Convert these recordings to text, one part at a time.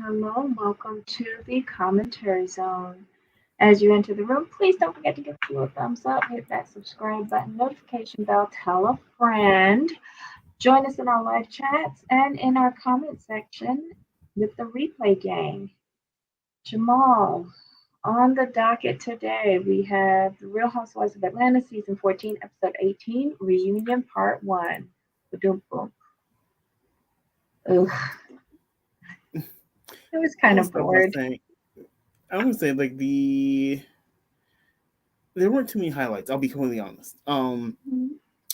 hello, and welcome to the commentary zone. As you enter the room, please don't forget to give us a thumbs up, hit that subscribe button, notification bell, tell a friend. Join us in our live chats and in our comment section with the replay gang. Jamal, on the docket today, we have The Real Housewives of Atlanta, Season 14, Episode 18, Reunion Part 1. Boom, boom. Ugh, it was I'm kind gonna of start by bored. saying I'm gonna say like there weren't too many highlights. I'll be completely honest.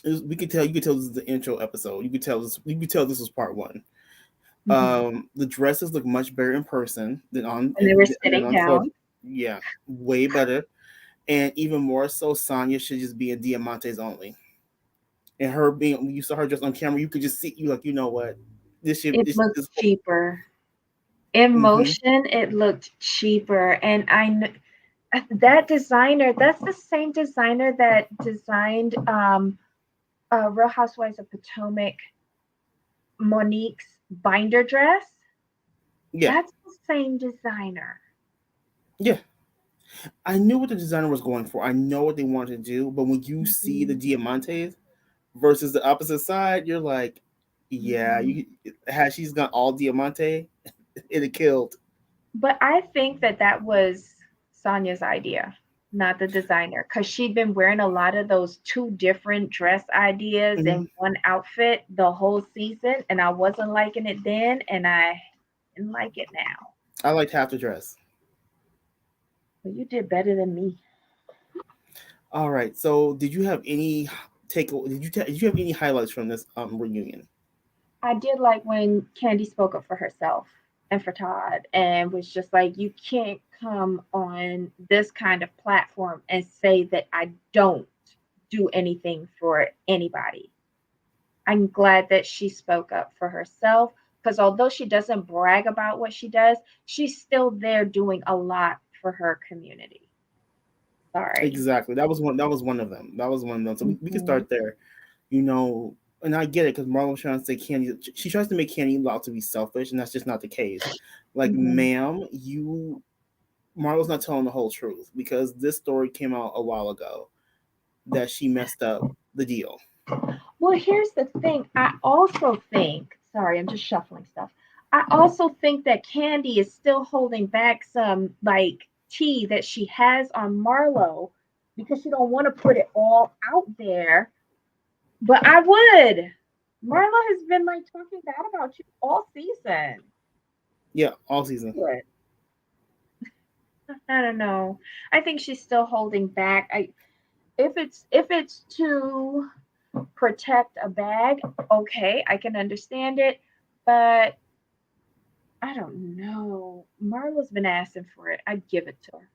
We could tell you could tell this is the intro episode. You could tell this was part one. Mhm. The dresses look much better in person than on And they were than sitting on photo. down. Yeah, way better. And even more so, Sonya should just be in Diamantes only. And her being when you saw her just on camera, you could just see you like you know what this should It looked this. cheaper. In Mm-hmm. motion, it looked cheaper. And that designer, that's the same designer that designed Real Housewives of Potomac, Monique's binder dress. Yeah, That's the same designer. yeah. I knew what the designer was going for. I know what they wanted to do, but when you see the Mhm, Diamantes versus the opposite side, you're like, yeah, mhm. you had she's got all Diamante, it'd killed. But I think that was Sonya's idea, not the designer, because she'd been wearing a lot of those two different dress ideas Mhm. in one outfit the whole season, and I wasn't liking it then, and I didn't like it now. I liked half the dress. But you did better than me. All right. So, did you have any take? Did you have any highlights from this reunion? I did like when Candy spoke up for herself and for Todd and was just like, you can't come on this kind of platform and say that I don't do anything for anybody. I'm glad that she spoke up for herself because although she doesn't brag about what she does, she's still there doing a lot for her community. Sorry. Exactly. That was one. That was one of them. That was one of them. So we can Hmm. start there. You know, and I get it because Marlon was trying to say Candy. She tries to make Candy out to be selfish, and that's just not the case. Like, Hmm. ma'am, you Marlo's not telling the whole truth because this story came out a while ago that she messed up the deal. Well, here's the thing. I also think, sorry, I'm just shuffling stuff. I also think that Candy is still holding back some like tea that she has on Marlo because she don't want to put it all out there. But I would. Marlo has been like talking bad about you all season. Yeah, all season. What? I don't know. I think she's still holding back. If it's to protect a bag, okay, I can understand it. But I don't know. Marla's been asking for it. I'd give it to her.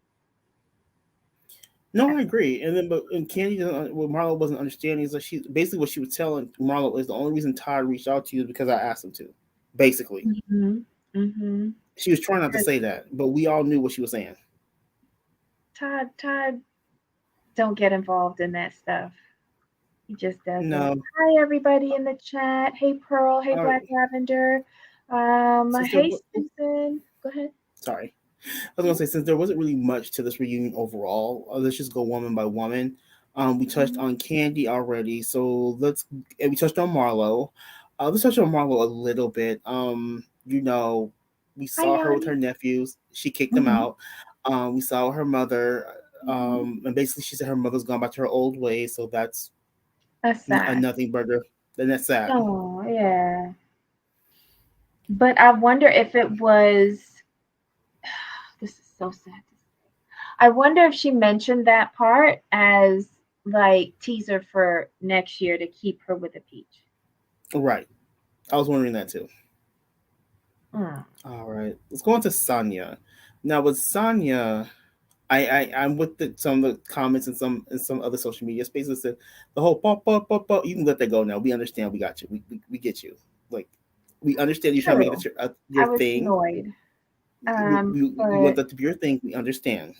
No, I agree. And then, but and Candy doesn't. What Marlo wasn't understanding is that she basically what she was telling Marlo is the only reason Todd reached out to you is because I asked him to. Basically, Mm-hmm. Mm-hmm. she was trying not to Because say that, but we all knew what she was saying. Todd don't get involved in that stuff. He just doesn't. No, Hi everybody in the chat. Hey Pearl. Hey all right, Black Lavender. since there Hey was Susan. Go ahead. sorry, I was gonna say since there wasn't really much to this reunion overall, let's just go woman by woman. We touched Mhm. on Candy already, so and we touched on Marlo. Let's touch on Marlo a little bit. You know, we Hi saw her with her Yanni. nephews. She kicked them Hmm. out. We saw her mother, Hmm. and basically she said her mother's gone back to her old ways, so that's That's a sad. nothing burger. Then that's sad. Oh yeah. But I wonder if it was. This is so sad. I wonder if she mentioned that part as like teaser for next year to keep her with a peach. Right. I was wondering that too. Mm. All right. Let's go on to Sonya. Now with Sonya, I'm with some of the comments and some other social media spaces that the whole pop pop pop pop. You can let that go now. We understand. We got you. We get you. Like we understand you trying to make True. it your I was thing. annoyed. We want But that to be your thing. We understand.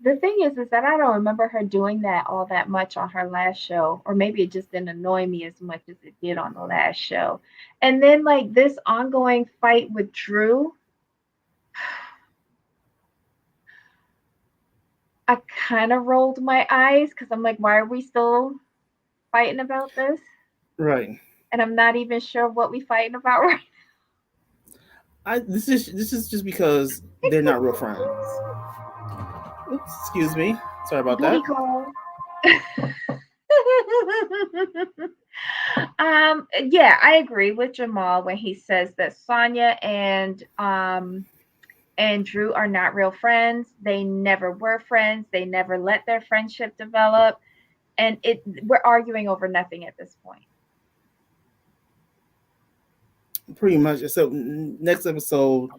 The thing is that I don't remember her doing that all that much on her last show, or maybe it just didn't annoy me as much as it did on the last show. And then like this ongoing fight with Drew, I kind of rolled my eyes because I'm like, why are we still fighting about this? Right. And I'm not even sure what we fighting about right This is just because they're not real friends. Oops, excuse me. Sorry now. about Booty that. call. Yeah, I agree with Jamal when he says that Sonya and Drew are not real friends. They never were friends. They never let their friendship develop, and it we're arguing over nothing at this point. Pretty much. So next episode,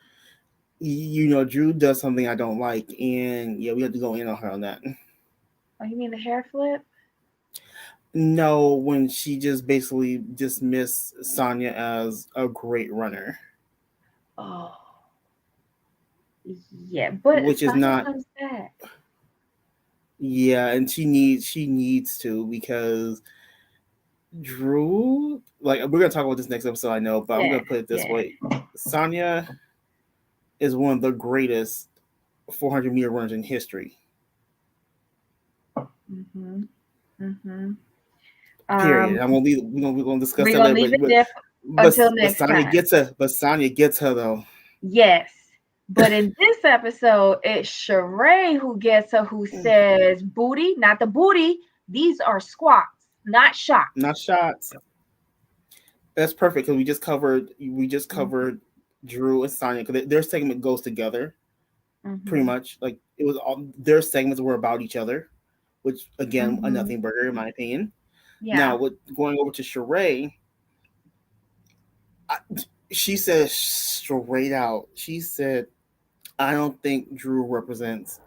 Drew does something I don't like, and yeah, we have to go in on her on that. Oh, you mean the hair flip? No, when she just basically dismissed Sonya as a great runner, Oh, yeah, but which is Sonya not. comes back. Yeah, and she needs to because Drew, like we're gonna talk about this next episode, I know, but I'm Yeah, gonna put it this yeah. way: Sonya is one of the greatest 400-meter runners in history. Mhm. Mhm. Period. Um, We're gonna discuss we're that gonna later, leave it but there until next Sonya time. gets her. But Sonya gets her though. Yes. But in this episode, it's Sheree who gets her, who says, booty, not the booty. These are squats, not shots. Not shots. That's perfect because we just covered Mhm. Drew and Sonya because their segment goes together pretty Mhm. much. Like it was all their segments were about each other, which again a Mhm. nothing burger in my opinion. Now, Yeah. with going over to Sheree, I, she said straight out. She said, "I don't think Drew represents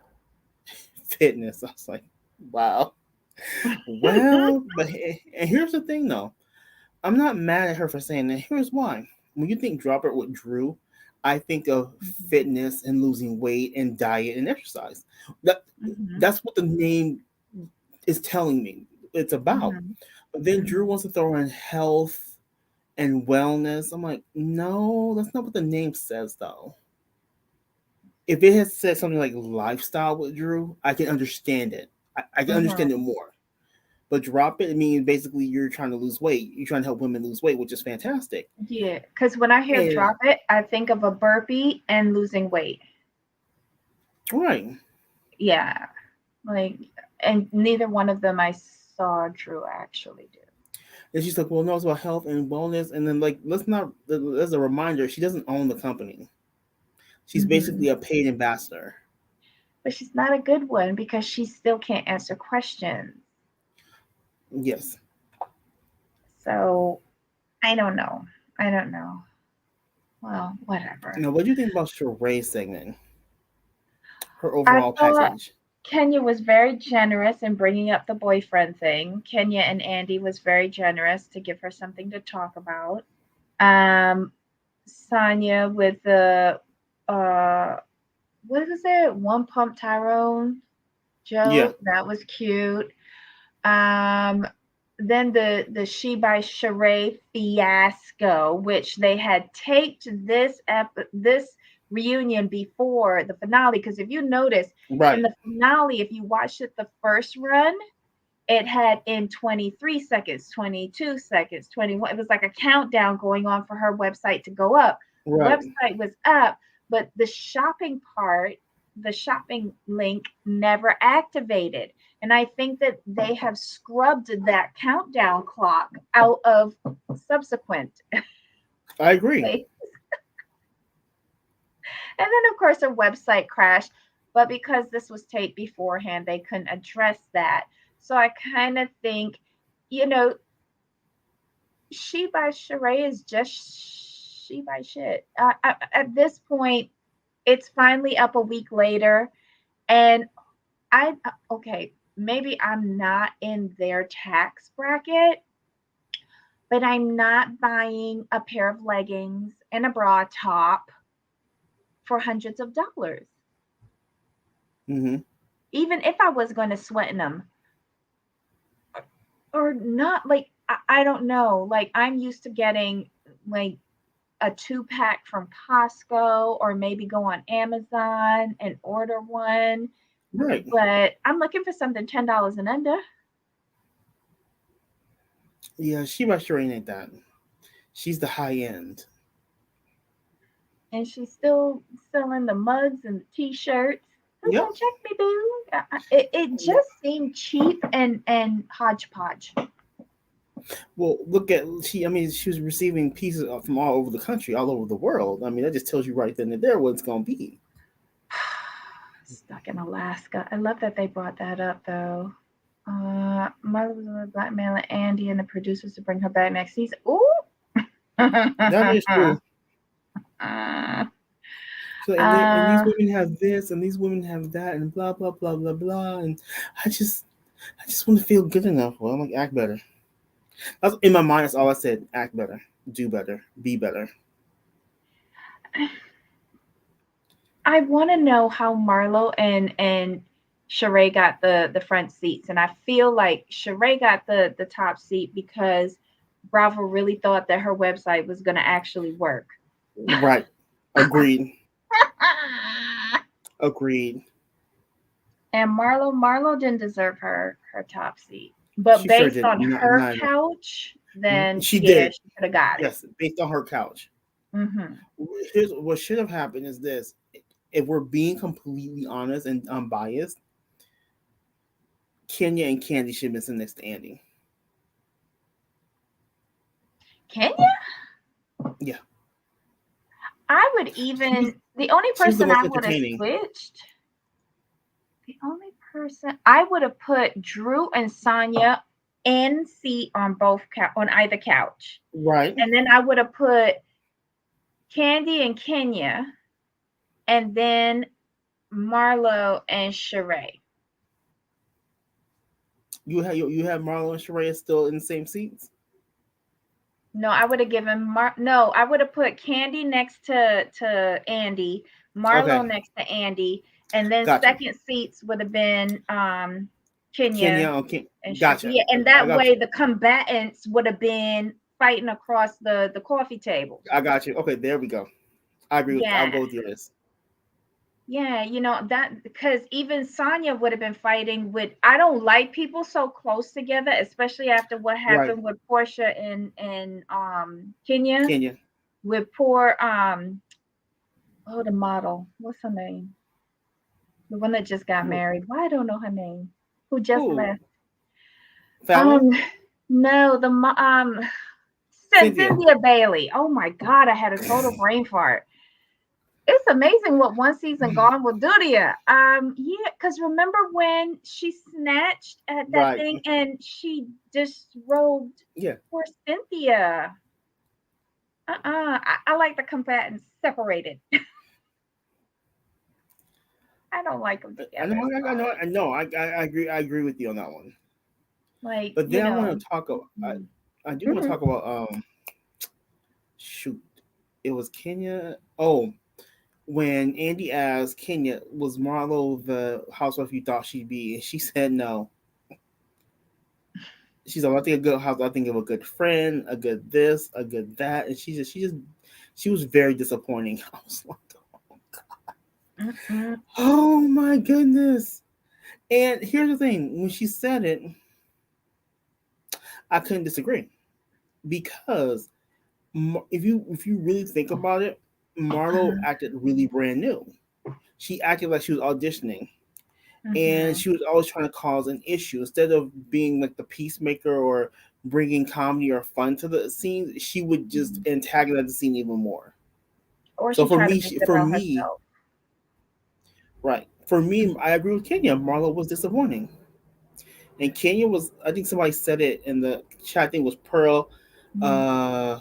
fitness." I was like, "Wow." Well, and here's the thing though. I'm not mad at her for saying that. Here's why. When you think drop it with Drew, I think of Mhm. fitness and losing weight and diet and exercise. That Mhm. that's what the name is telling me it's about. Mhm. But then Drew Mhm. wants to throw in health and wellness. I'm like, no, that's not what the name says though. If it had said something like lifestyle with Drew, I can understand it. I can understand Mhm. it more. But drop it, it means basically you're trying to lose weight. You're trying to help women lose weight, which is fantastic. Yeah, because when I hear And drop it, I think of a burpee and losing weight. right. Yeah, like, and neither one of them I saw Drew actually do. And she's like, well, no, it's about health and wellness. And then, like, let's not, as a reminder, she doesn't own the company. She's Hmm. basically a paid ambassador. But she's not a good one because she still can't answer questions. Yes. So I don't know. I don't know. Well, whatever. Now, what do you think about Sheree's segment? Her I overall thought package? Kenya was very generous in bringing up the boyfriend thing. Kenya and Andy was very generous to give her something to talk about. Um, Sonya with the uh, what is it? One pump Tyrone Yeah. joke that was cute. Um, then the She by Sheree fiasco, which they had taped this reunion before the finale. Because if you notice in Right. the finale, if you watched it the first run, it had in 23 seconds, 22 seconds, 21. It was like a countdown going on for her website to go up. The Right. website was up, but the shopping part, the shopping link never activated. And I think that they have scrubbed that countdown clock out of subsequent I agree. plays. And then, of course, her website crashed. But because this was taped beforehand, they couldn't address that. So I kind of think, you know, she by Sheree is just she by shit. At this point, it's finally up a week later, and okay, maybe I'm not in their tax bracket, but I'm not buying a pair of leggings and a bra top for hundreds of dollars. Mm-hmm. even if I was going to sweaten them or not, like I don't know. Like I'm used to getting like a 2-pack from Costco or maybe go on Amazon and order one. Right. But I'm looking for something $10 and under. Yeah, she by sure ain't that. She's the high end. And she's still selling the mugs and the t-shirts. Come Yep. on, check me, boo. It just seemed cheap and hodgepodge. Well, look at she. I mean, she was receiving pieces from all over the country, all over the world. I mean, that just tells you right then and there what it's gonna be. Stuck in Alaska. I love that they brought that up though. Mother was blackmailing Andy and the producers to bring her back next season. Ooh. That is true. uh, So and these women have this and these women have that and blah blah blah blah blah and I just want to feel good enough. Well, I'm like act better. That's in my mind. That's all I said. Act better, do better, be better. I want to know how Marlo and Sheree got the front seats, and I feel like Sheree got the top seat because Bravo really thought that her website was going to actually work. Right. Agreed. Agreed. And Marlo didn't deserve her top seat, but She sure based did. on her couch, then She yeah, did. she could have got it. Yes, based on her couch. Mm-hmm. Here's what should have happened is this. If we're being completely honest and unbiased, Kenya and Candy should have been sitting next to Andy. Kenya? Yeah. I would even the only She was the person most I would have entertaining. switched. The only person I would have put Drew and Sonia in seat on on either couch, Right. and then I would have put Candy and Kenya, and then Marlo and Sheree. You have Marlo and Sheree still in the same seats. No, I would have given No, I would have put Candy next to Andy, Marlo Okay. next to Andy, and then Gotcha. second seats would have been Kenya. Kenya. Okay. And Gotcha. yeah, and I that got way you. the combatants would have been fighting across the coffee tables. I got you. Okay. There we go. I agree with. I'll Yeah, go with yours. yeah, that because even Sonya would have been fighting with. I don't like people so close together, especially after what Right. happened with Portia and Kenya Kenya. with poor the model. What's her name? The one that just got Who? married. Why I don't know her name. Who just Who? left? Fallon. Um, no, Cynthia. Cynthia Bailey. Oh my God, I had a total brain fart. It's amazing what one season gone will do to you. Yeah, because remember when she snatched at that Right. thing and she disrobed Yeah. poor Cynthia. I like the combatants separated. I don't like them I together. know. I know. I agree. I agree with you on that one. Like, But then I want to talk about. mm, I do want to mhm, talk about. Shoot. It was Kenya. Oh, when Andy asked Kenya, was Marlo the housewife you thought she'd be? And she said no. She's like, I think a good house, I think of a good friend, a good this, a good that. And she was very disappointing. I was like, mm. oh my goodness. And here's the thing, when she said it, I couldn't disagree. Because if you really think about it, Marlo Mhm, acted really brand new. She acted like she was auditioning and mhm, she was always trying to cause an issue instead of being like the peacemaker or bringing comedy or fun to the scene. She would just mhm. antagonize the scene even more. Or So she tried to make it for about me, herself. right, for me, I agree with Kenya. Marlo was disappointing, and Kenya was. I think somebody said it in the chat. I think it was Pearl. Mhm, Uh,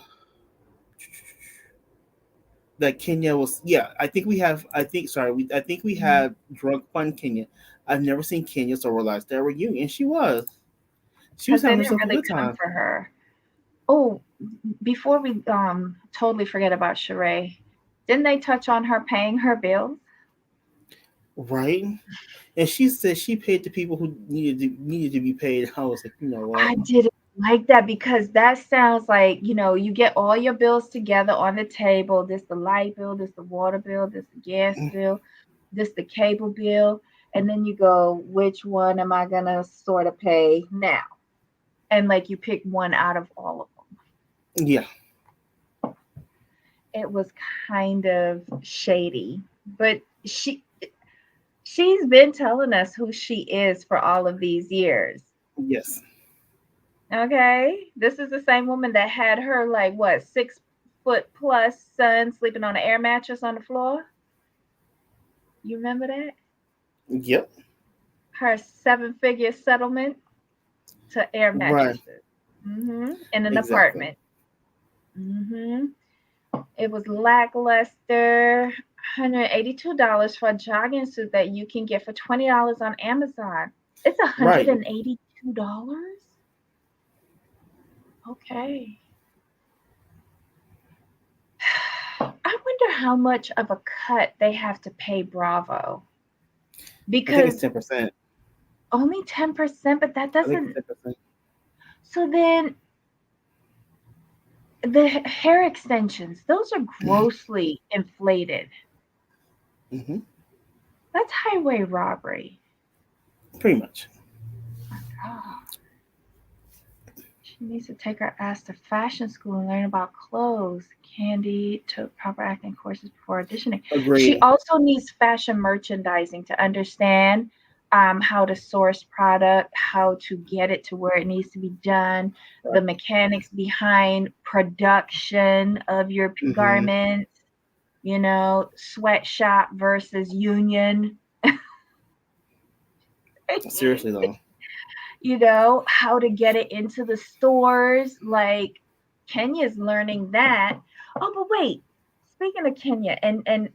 that Kenya was. Yeah, I think we have. I think sorry. I think we mhm. had drunk fun Kenya. I've never seen Kenya so relaxed at a reunion. She was. She was Because they having didn't herself a really good come time. for her. Oh, before we totally forget about Sheree, didn't they touch on her paying her bills? right. And she said she paid the people who needed to be paid. I was like, you know what? I didn't like that because that sounds like, you get all your bills together on the table. This the light bill, this the water bill, this the gas bill, this the cable bill, and then you go, which one am I gonna sort of pay now? And like you pick one out of all of them. Yeah, It was kind of shady, but she's been telling us who she is for all of these years. yes, Okay. This is the same woman that had her, like, what, 6 foot plus son sleeping on an air mattress on the floor. You remember that? yep, Her 7-figure settlement to air right, mattresses. In an exactly, apartment. hmm It was lackluster. $182 for a jogging suit that you can get for $20 on Amazon. It's right. $182. Okay. I wonder how much of a cut they have to pay Bravo I think it's because 10%. only 10%, but that I think it's doesn't. 10%. So then the hair extensions, those are grossly inflated. Hmm. That's highway robbery. Pretty much. Oh, she needs to take her ass to fashion school and learn about clothes. Candy took proper acting courses before auditioning. She Agreed. also needs fashion merchandising to understand how to source product, how to get it to where it needs to be done, the mechanics behind production of your Hmm. garments, sweatshop versus union. Seriously though. How to get it into the stores. Like Kenya's learning that. Oh, but wait, speaking of Kenya and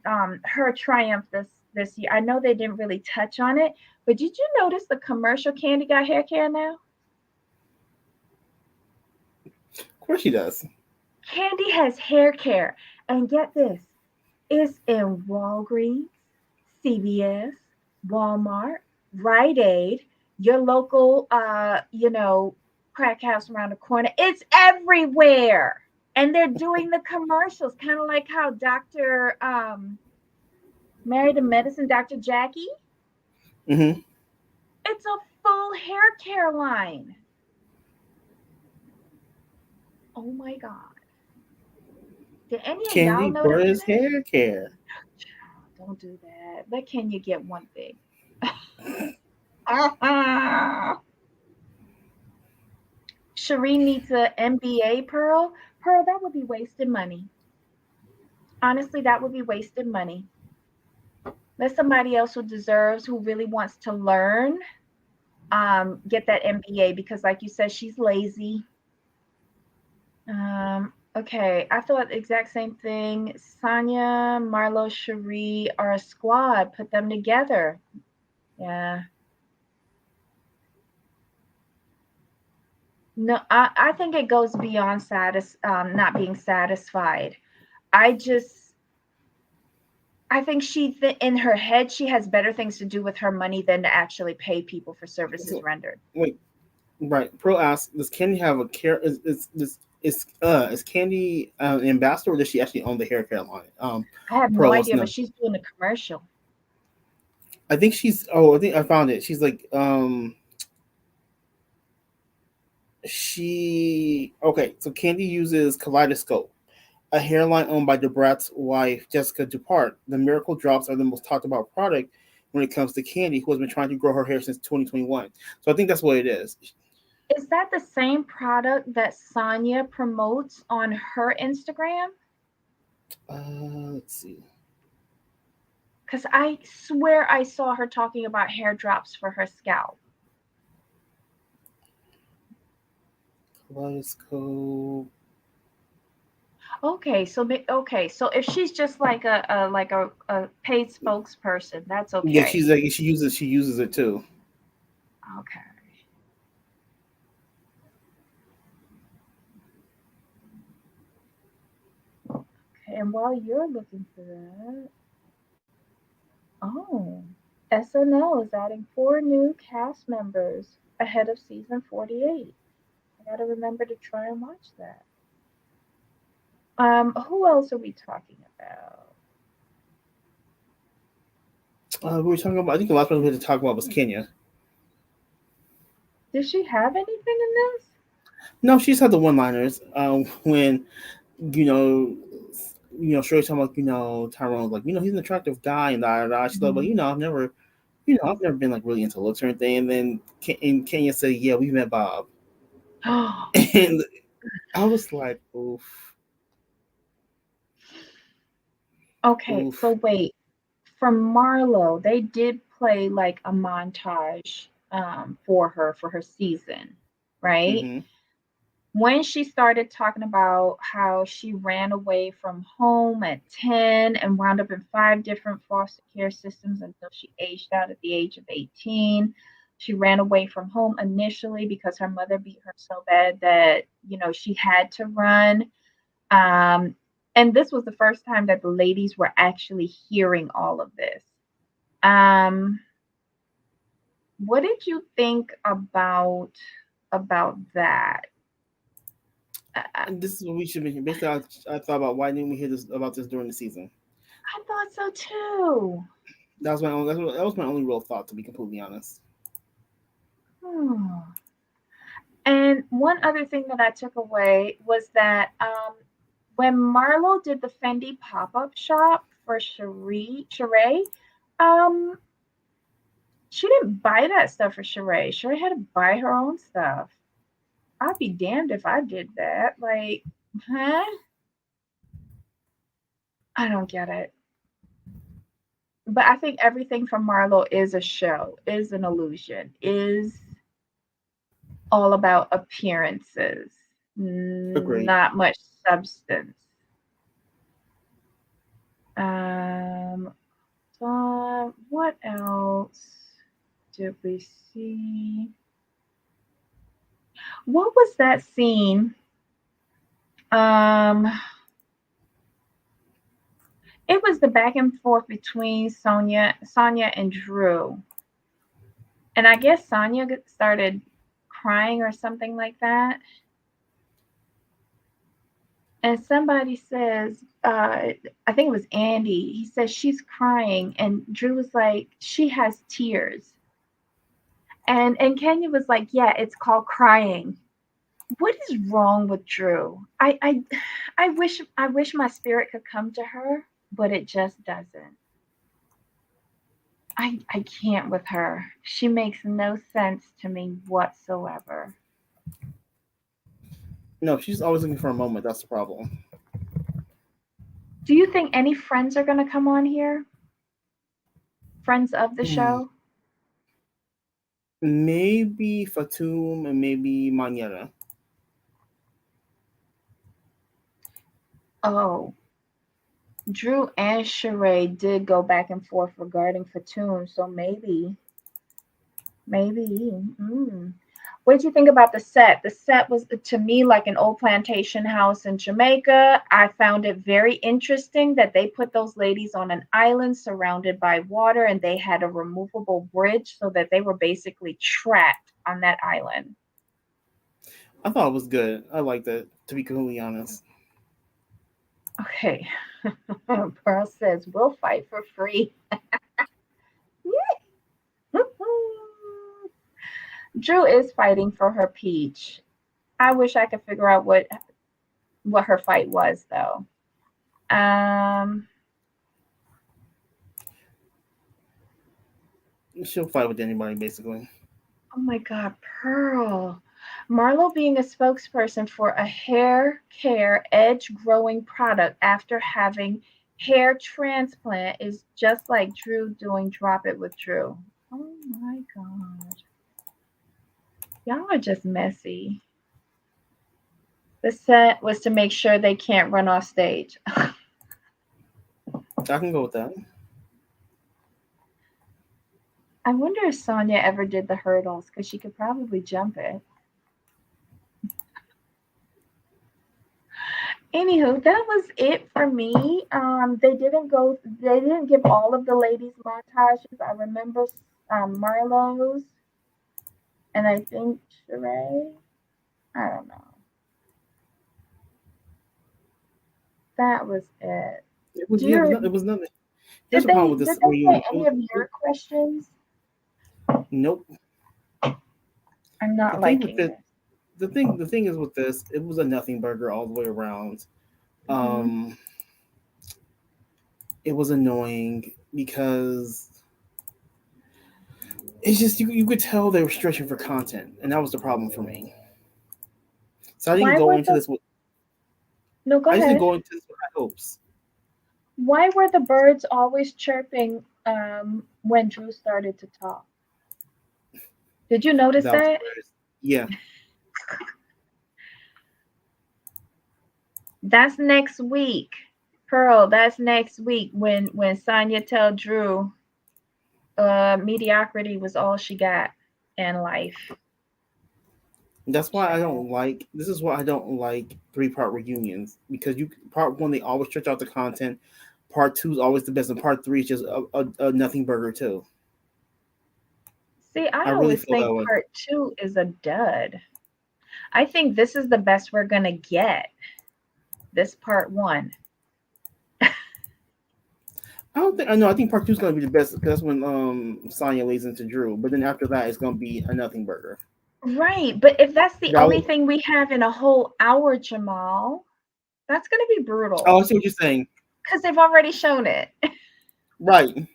her triumph this year, I know they didn't really touch on it, but did you notice the commercial Candy got hair care now? Of course she does. Candy has hair care, and get this, it's in Walgreens, CVS, Walmart, Rite Aid, your local, crack house around the corner. It's everywhere. And they're doing the commercials, kind of like how Dr. Married to Medicine, Dr. Jackie. Hmm. It's a full hair care line. Oh my God. Did any of y'all Candy notice Brothers this? hair care. Don't do that. Let Kenya get one thing. Shireen needs a MBA, Pearl. Pearl, that would be wasted money. Honestly, that would be wasted money. Let somebody else who deserves, who really wants to learn, get that MBA because, like you said, she's lazy. Okay, I thought the exact same thing. Sonia, Marlo, Cherie are a squad. Put them together. Yeah. No, I think it goes beyond not being satisfied. I just I think in her head she has better things to do with her money than to actually pay people for services So, rendered. wait, right. Pro asks, does Candy have a care? Is Candy an ambassador, or does she actually own the hair care line? I have no Pro wants to idea, but know. she's doing a commercial. I think she's. Oh, I think I found it. She's like. She okay. So Candy uses Kaleidoscope, a hairline owned by Debrat's wife, Jessica Dupart. The Miracle Drops are the most talked about product when it comes to Candy, who has been trying to grow her hair since 2021. So I think that's what it is. Is that the same product that Sonia promotes on her Instagram? Let's see. Because I swear I saw her talking about hair drops for her scalp. Kaleidoscope. Okay, so if she's just like a paid spokesperson, that's Yeah, okay. she's like she uses it too. Okay. Okay, and while you're looking for that, oh. SNL is adding four new cast members ahead of season 48. I gotta remember to try and watch that. Who else are we talking about? We were talking about. I think the last one we had to talk about was Kenya. Did she have anything in this? No, she's had the one-liners. When you know, Shirley's talking about Tyrone, like he's an attractive guy and da da da. She's like, but I've never been like really into looks or anything. And then Kenya said, yeah, we met Bob, and I was like, oof, Okay, oof. so wait. For Marlo, they did play like a montage for her season, right? Mm-hmm. When she started talking about how she ran away from home at 10 and wound up in five different foster care systems until she aged out at the age of 18. She ran away from home initially because her mother beat her so bad that, she had to run. Um, and this was the first time that the ladies were actually hearing all of this. Um, what did you think about that? I, And this is what we should be. Basically, I thought about why didn't we hear this about this during the season. I thought so too. That was my only real thought, to be completely honest. Hmm. And one other thing that I took away was that when Marlo did the Fendi pop-up shop for Sheree, um, she didn't buy that stuff for Sheree. Sheree had to buy her own stuff. I'd be damned if I did that. Like, huh? I don't get it. But I think everything from Marlo is a show, is an illusion, is all about appearances, Agreed. not much substance. Um, so what else did we see? What was that scene? Um, it was the back and forth between Sonia and Drew, and I guess Sonia started crying or something like that. And somebody says, I think it was Andy. He says she's crying, and Drew was like, she has tears, and Kenya was like, yeah, it's called crying. What is wrong with Drew? I wish my spirit could come to her, but it just doesn't. I can't with her. She makes no sense to me whatsoever. No, she's always looking for a moment. That's the problem. Do you think any friends are gonna come on here? Friends of the Hmm. show? Maybe Fatum and maybe Manera. Oh, Drew and Sheree did go back and forth regarding Fatum, so maybe. Mm. What did you think about the set? The set was to me like an old plantation house in Jamaica. I found it very interesting that they put those ladies on an island surrounded by water and they had a removable bridge so that they were basically trapped on that island. I thought it was good. I liked it, to be completely honest. Okay. Pearl says, we'll fight for free. Drew is fighting for her peach. I wish I could figure out what her fight was though. Um, She'll fight with anybody, basically. oh my God, Pearl. Marlo being a spokesperson for a hair care edge growing product after having hair transplant is just like Drew doing Drop It with Drew. Oh my God. Y'all are just messy. The set was to make sure they can't run off stage. I can go with that. I wonder if Sonia ever did the hurdles because she could probably jump it. Anywho, that was it for me. They didn't give all of the ladies montages. I remember Marlowe's and I think Sheree. I don't know. That was it. It was Do yeah, you it was nothing. Here's did the problem with did this they say reunion. any of your questions? Nope. I'm The not thing with liking this, this. the thing is with this, it was a nothing burger all the way around. Hmm. Um, it was annoying because it's just you could tell they were stretching for content, and that was the problem for me. So I didn't Why go were into the this with no? Go I just didn't ahead. go into this with high hopes. Why were the birds always chirping when Drew started to talk? Did you notice That was that? hilarious. Yeah, That's next week. Pearl, that's next week when Sonya tell Drew mediocrity was all she got in life. that's why I don't Child. like. This is why I don't like 3-part reunions because you part one they always stretch out the content. Part two is always the best, and part three is just a nothing burger too. See, I I really always feel think that way. part two is a dud. I think this is the best we're gonna get. This part one. I don't think I know. I think part two is gonna be the best because that's when Sonya lays into Drew. But then after that, it's gonna be a nothing burger. Right, but if that's the That only was, thing we have in a whole hour, Jamal, that's gonna be oh, I brutal. see what you're saying. Because they've already shown it. Right.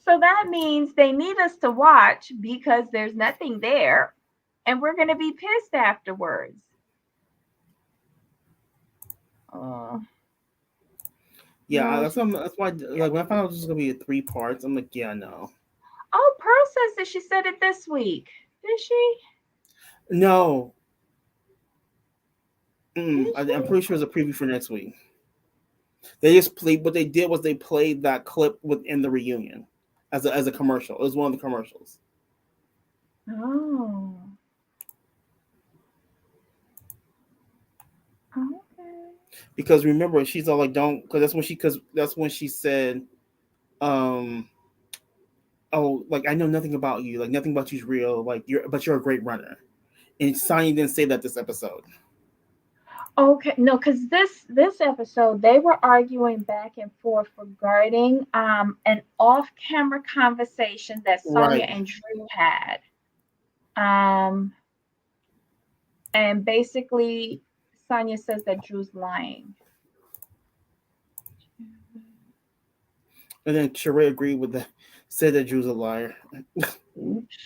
So that means they need us to watch because there's nothing there and we're going to be pissed afterwards. Uh, Yeah, no, that's why like when I found out this was gonna be 3 parts, I'm like, yeah, no, oh, Pearl says that she said it this week. Did she? no. Did I'm she? pretty sure it's a preview for next week. They just played. What they did was they played that clip within the reunion as a commercial. It was one of the commercials Oh, okay. because remember she's all like, don't because that's when she said, um, oh, like I know nothing about you, like nothing about you's real, like you're a great runner. And Sonny didn't say that this episode. Okay, no, because this episode they were arguing back and forth regarding an off-camera conversation that Sonya Right. and Drew had. Um, and basically Sonya says that Drew's lying. And then Sheree agreed with that, said that Drew's a liar. Oops.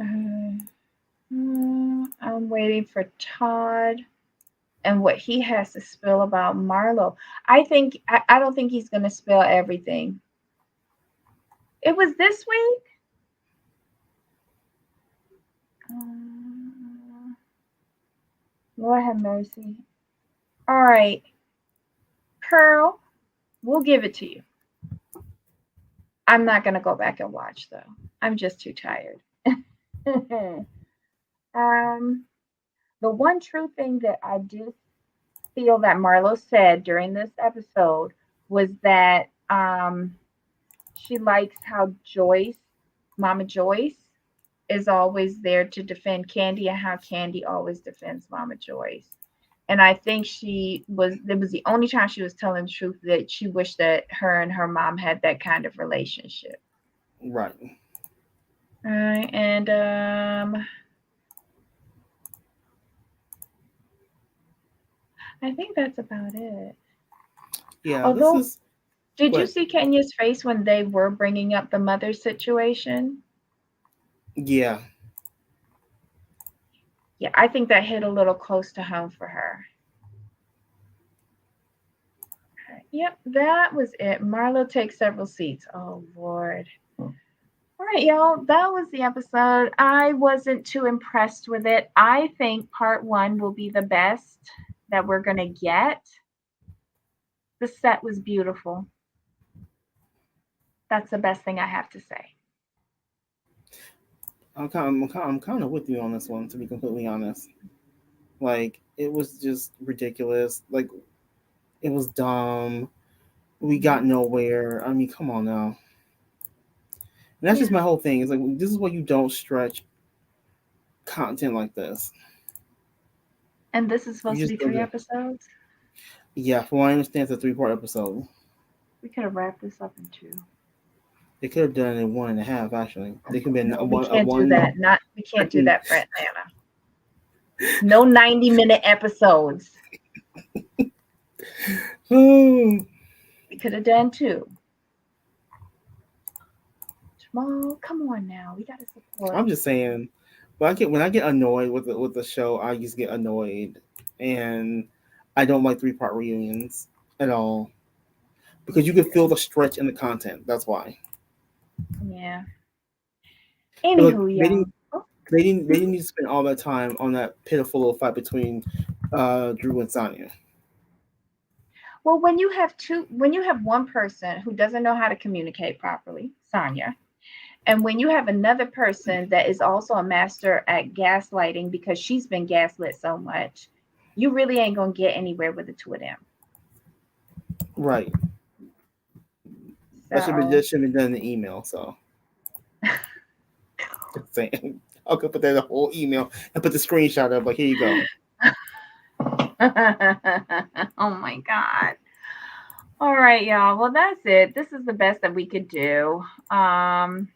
Uh, I'm waiting for Todd and what he has to spill about Marlo. I don't think he's gonna spill everything. It was this week. Uh, Lord have mercy. All right, Pearl, we'll give it to you. I'm not gonna go back and watch though. I'm just too tired. um, the one true thing that I do feel that Marlo said during this episode was that she likes how Mama Joyce, is always there to defend Candy and how Candy always defends Mama Joyce. And I think it was the only time she was telling the truth that she wished that her and her mom had that kind of relationship. Right. All right, and I think that's about it. Yeah. This Although, is did you what. see Kenya's face when they were bringing up the mother situation? Yeah. Yeah, I think that hit a little close to home for her. Yep, that was it. Marlo takes several seats. Oh, Lord. All right, y'all, that was the episode. I wasn't too impressed with it. I think part one will be the best that we're going to get. The set was beautiful. That's the best thing I have to say. I'm kind of with you on this one, to be completely honest. Like it was just ridiculous. Like it was dumb. We got nowhere. I mean, come on now. And that's Yeah. just my whole thing. It's like this is why you don't stretch content like this. And this is You supposed to just be don't 3 do it. episodes. Yeah, from what I understand, it's a 3-part episode. We could have wrapped this up in 2. They could have done it in 1.5. Actually, they could be No, we one. can't do that. We can't do Freaking. that for Atlanta. No 90-minute episodes. Oh, We could have done 2. Jamal, come on now. We gotta support. I'm just saying. When I get annoyed with the show, I just get annoyed, and I don't like 3-part reunions at all because you can feel the stretch in the content. That's why. Yeah. But look, Anywho, y'all. Oh, they didn't need to spend all that time on that pitiful little fight between Drew and Sonya. well, when you have one person who doesn't know how to communicate properly, Sonya, and when you have another person that is also a master at gaslighting because she's been gaslit so much, you really ain't gonna get anywhere with the 2 of them. Right. So That should have been done in the email. So just saying. I could put that in the whole email and put the screenshot up. Like here you go. oh my God. All right, y'all. Well, that's it. This is the best that we could do. Come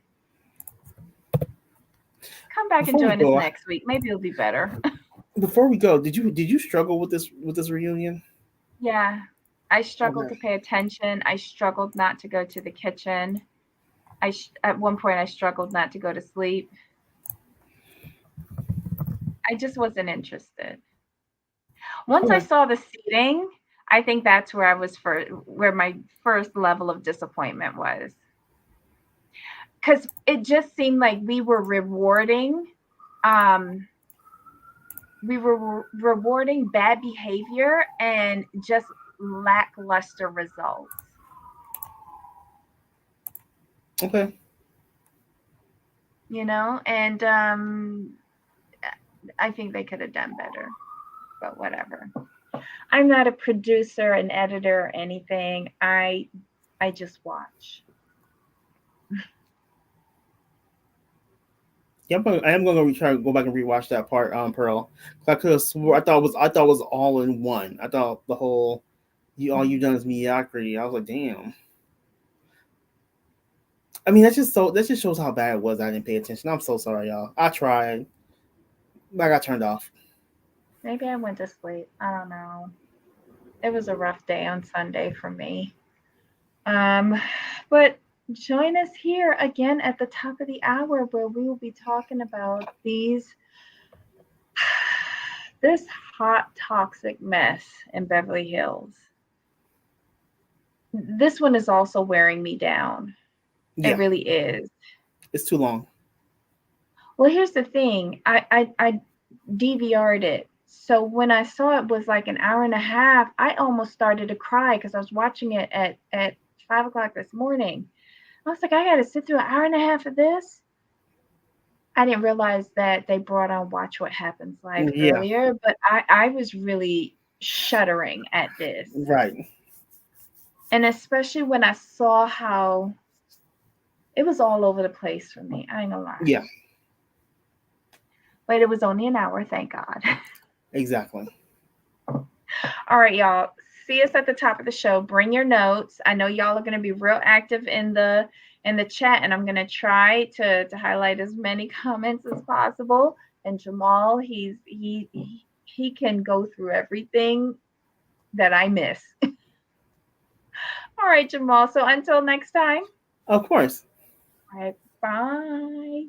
back and Before we join us go, next week. Maybe it'll be better. did you struggle with this reunion? Yeah. I struggled Okay. to pay attention. I struggled not to go to the kitchen. At one point I struggled not to go to sleep. I just wasn't interested. Once I Okay. saw the seating, I think that's where my first level of disappointment was. Because it just seemed like um we were rewarding bad behavior and just lackluster results. Okay. And I think they could have done better, but whatever. I'm not a producer, an editor, or anything. I just watch. Yeah, I am going to try to go back and rewatch that part, Pearl. I could have swore I thought it was all in one. I thought the whole all you've done is mediocrity. I was like, damn. I mean, that just shows how bad it was. I didn't pay attention. I'm so sorry, y'all. I tried, but I got turned off. Maybe I went to sleep. I don't know. It was a rough day on Sunday for me. But join us here again at the top of the hour where we will be talking about this hot toxic mess in Beverly Hills. This one is also wearing me down. Yeah, It really is. it's too long. Well, here's the thing. I DVR'd it. So when I saw it was like an hour and a half, I almost started to cry because I was watching it at 5 o'clock this morning. I was like, I got to sit through an hour and a half of this. I didn't realize that they brought on Watch What Happens Live Yeah, earlier, but I was really shuddering at this. right. And especially when I saw how it was all over the place for me. I ain't gonna lie. Yeah, But it was only an hour, thank God. exactly. All right, y'all. See us at the top of the show. Bring your notes. I know y'all are going to be real active in the chat, and I'm going to try to highlight as many comments as possible. And Jamal, he can go through everything that I miss. All right, Jamal. So until next time. Of course. All right, bye.